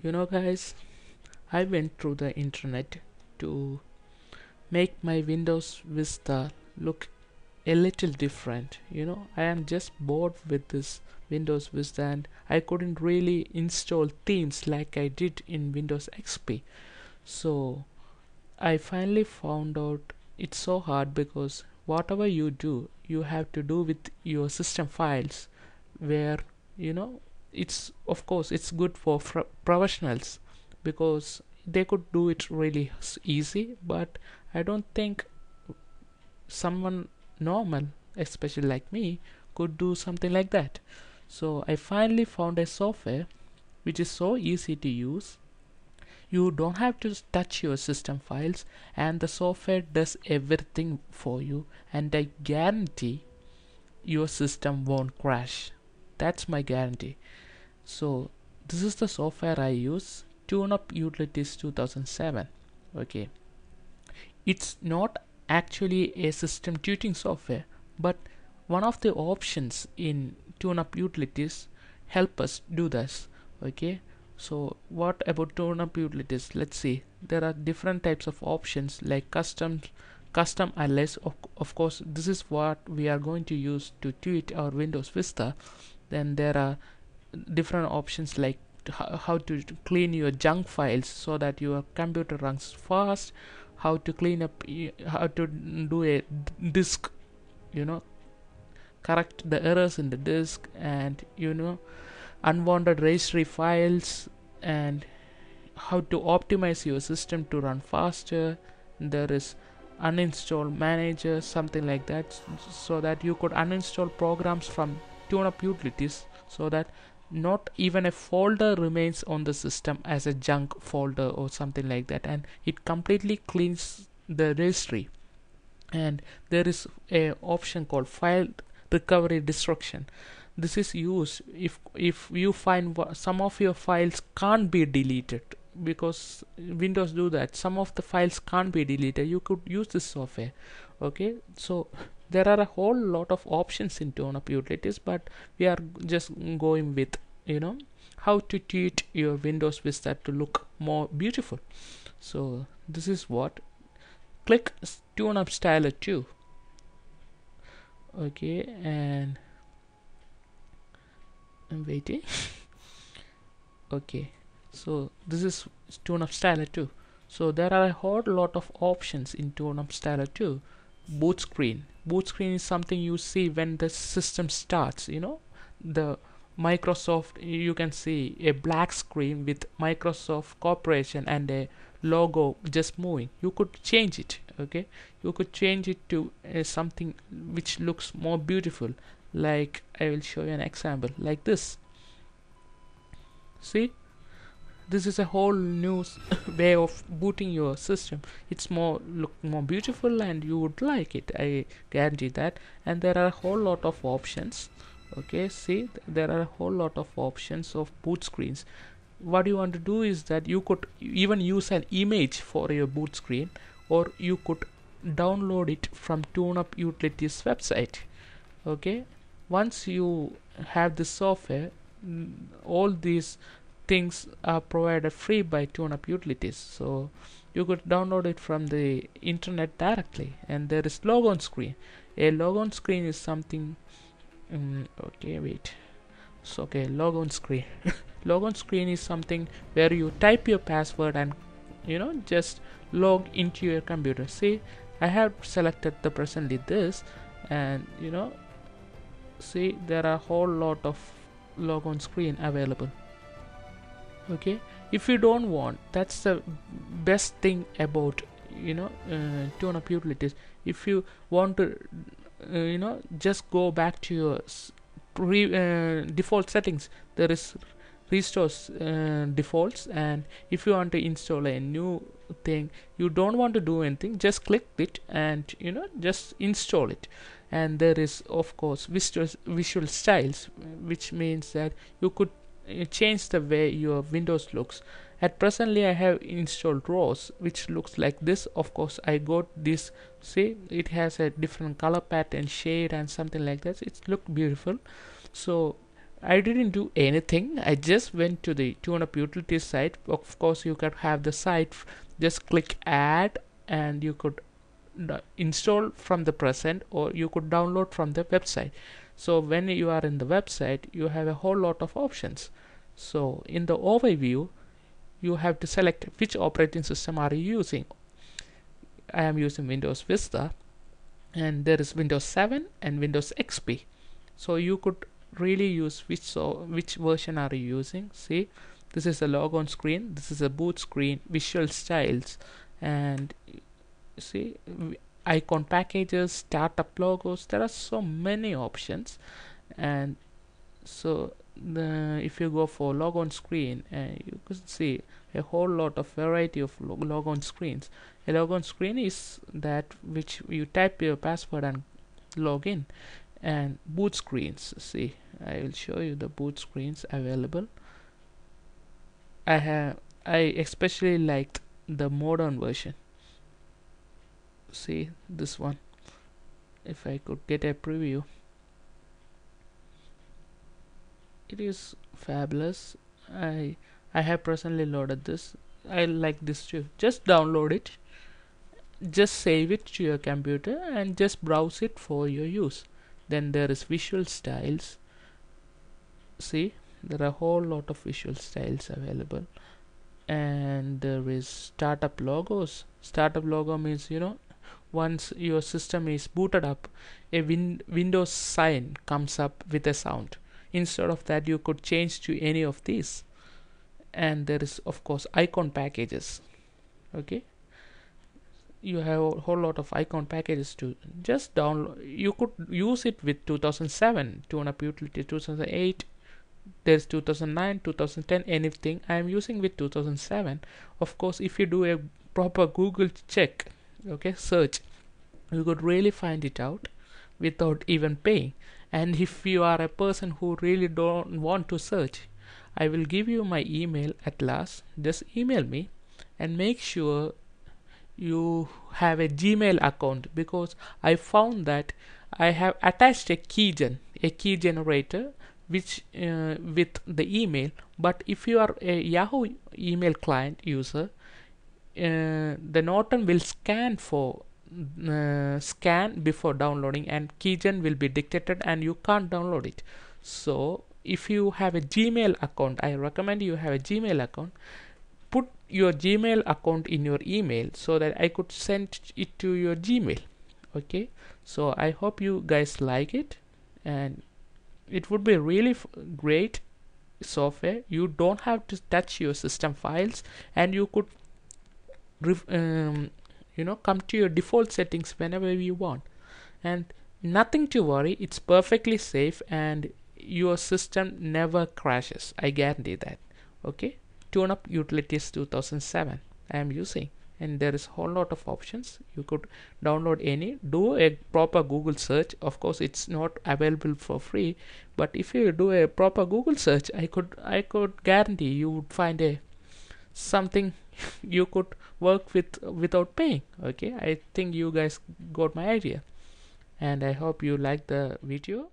Guys, I went through the internet to make my Windows Vista look a little different. I am just bored with this Windows Vista and I couldn't really install themes like I did in Windows XP. So I finally found out it's so hard because whatever you do, you have to do with your system files where you know it's of course it's good for professionals because they could do it really easy, but I don't think someone normal, especially like me, could do something like that. So I finally found a software which is so easy to use. You don't have to touch your system files, and the software does everything for you, and I guarantee your system won't crash. That's my guarantee. So this is the software I use, TuneUp Utilities 2007. Okay, it's not actually a system tuning software, but one of the options in TuneUp Utilities help us do this. Okay, so what about TuneUp Utilities? Let's see. There are different types of options like custom alias. Of course, this is what we are going to use to tweak our Windows Vista. Then there are different options like how to clean your junk files so that your computer runs fast, how to clean up, how to do a disk, you know correct the errors in the disk, and unwanted registry files, and how to optimize your system to run faster. There is uninstall manager, something like that, so that you could uninstall programs from TuneUp Utilities so that not even a folder remains on the system as a junk folder or something like that, and it completely cleans the registry. And there is a option called file recovery destruction. This is used if you find some of your files can't be deleted, because Windows do that. Some of the files can't be deleted. You could use this software. Okay, so there are a whole lot of options in TuneUp Utilities, but we are just going with how to treat your Windows Vista to look more beautiful. So this is what. Click TuneUp Styler 2. Okay, and I'm waiting. Okay, so this is TuneUp Styler 2. So there are a whole lot of options in TuneUp Styler 2. Boot screen. Boot screen is something you see when the system starts. The Microsoft, you can see a black screen with Microsoft Corporation and a logo just moving. You could change it. Okay, you could change it to something which looks more beautiful. Like I will show you an example like this. See, this is a whole new way of booting your system. It's look more beautiful and you would like it, I guarantee that. And there are a whole lot of options. Okay, see, there are a whole lot of options of boot screens. What you want to do is that you could even use an image for your boot screen, or you could download it from TuneUp Utilities website. Okay, once you have this software, all these things are provided free by TuneUp Utilities, so you could download it from the internet directly. And there is logon screen. A logon screen is something okay, wait. So okay, logon screen. Logon screen is something where you type your password and just log into your computer. See, I have selected the presently this, and see, there are a whole lot of logon screen available. Okay, if you don't want, that's the best thing about TuneUp Utilities. If you want to just go back to your default settings, there is restore defaults, and if you want to install a new thing, you don't want to do anything, just click it and just install it. And there is of course visual styles, which means that you could change the way your Windows looks. At presently I have installed ROS, which looks like this. Of course I got this. See, it has a different color pattern, shade, and something like that. It looks beautiful. So I didn't do anything. I just went to the TuneUp Utilities site. Of course, you can have the site. Just click add, and you could install from the present, or you could download from the website. So when you are in the website, you have a whole lot of options. So in the overview, you have to select which operating system are you using. I am using Windows Vista, and there is Windows 7 and Windows XP. So you could really use which version are you using. See, this is a logon screen, this is a boot screen, visual styles, and see, icon packages, startup logos. There are so many options. And so if you go for logon screen, you can see a whole lot of variety of logon screens. A logon screen is that which you type your password and log in. And boot screens, see, I will show you the boot screens available. I especially liked the modern version. See this one. If I could get a preview, it is fabulous. I have personally loaded this. I like this too. Just download it, just save it to your computer, and just browse it for your use. Then there is visual styles. See, there are a whole lot of visual styles available. And there is startup logos. Startup logo means, once your system is booted up, a Windows sign comes up with a sound. Instead of that, you could change to any of these. And there is, of course, icon packages. Okay, you have a whole lot of icon packages to just download. You could use it with 2007 TuneUp Utility, 2008, there's 2009, 2010, anything. I am using with 2007. Of course, if you do a proper Google check, okay, search, you could really find it out without even paying. And if you are a person who really don't want to search, I will give you my email at last. Just email me and make sure you have a Gmail account, because I found that I have attached a key generator which with the email. But if you are a Yahoo email client user, the Norton will scan before downloading, and keygen will be dictated and you can't download it. So if you have a Gmail account, I recommend you have a Gmail account. Put your Gmail account in your email so that I could send it to your Gmail. Okay, so I hope you guys like it, and it would be really great software. You don't have to touch your system files, and you could come to your default settings whenever you want, and nothing to worry. It's perfectly safe, and your system never crashes. I guarantee that. Okay, TuneUp Utilities 2007 I am using, and there is a whole lot of options. You could download any, do a proper Google search. Of course, it's not available for free, but if you do a proper Google search, I could guarantee you would find something you could work with without paying. Okay, I think you guys got my idea, and I hope you like the video.